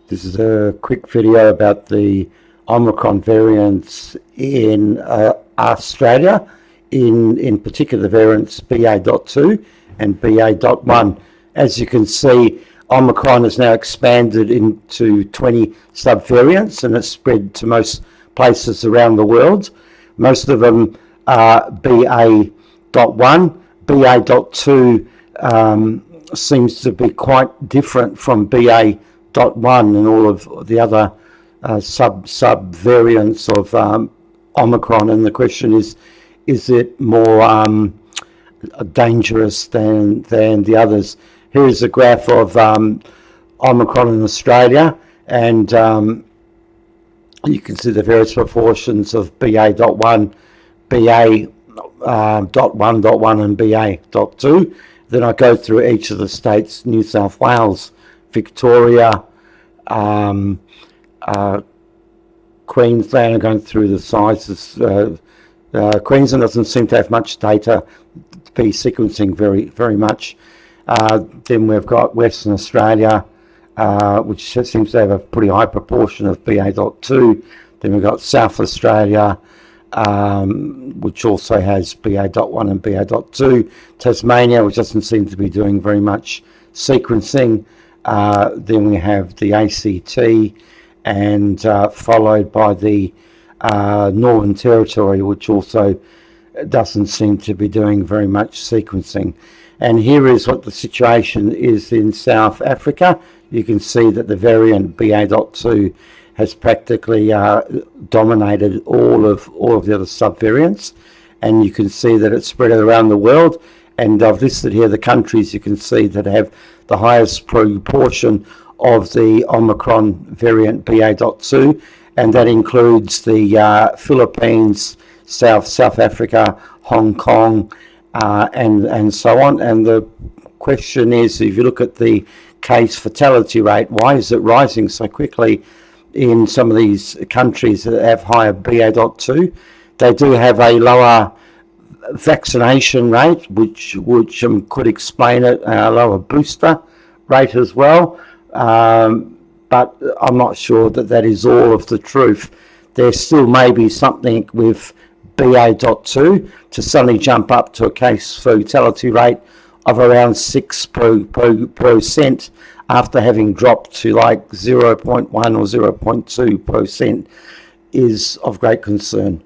This is a quick video about the Omicron variants in Australia, in particular the variants BA.2 and BA.1. As you can see, Omicron has now expanded into 20 subvariants and it's spread to most places around the world. Most of them are BA.1. BA.2 seems to be quite different from BA.1 and all of the other sub-variants of Omicron, and the question is it more dangerous than the others? Here is a graph of Omicron in Australia, and you can see the various proportions of BA.1, BA.1.1 and BA.2. Then I go through each of the states: New South Wales, Victoria, Queensland. Going through the sizes. Queensland doesn't seem to have much data to be sequencing very much. Then we've got Western Australia, which seems to have a pretty high proportion of BA.2. Then we've got South Australia, which also has BA.1 and BA.2. Tasmania, which doesn't seem to be doing very much sequencing. Then we have the ACT, and followed by the Northern Territory, which also doesn't seem to be doing very much sequencing. And here is what the situation is in South Africa. You can see that the variant BA.2 has practically dominated all of the other subvariants, and you can see that it's spread around the world. And I've listed here the countries you can see that have the highest proportion of the Omicron variant BA.2, and that includes the Philippines, South Africa, Hong Kong, and so on. And the question is, if you look at the case fatality rate, why is it rising so quickly in some of these countries that have higher BA.2? They do have a lower vaccination rate, which could explain it, a lower booster rate as well, but I'm not sure that is all of the truth. There still may be something with BA.2 to suddenly jump up to a case fatality rate of around 6% after having dropped to like 0.1 or 0.2% is of great concern.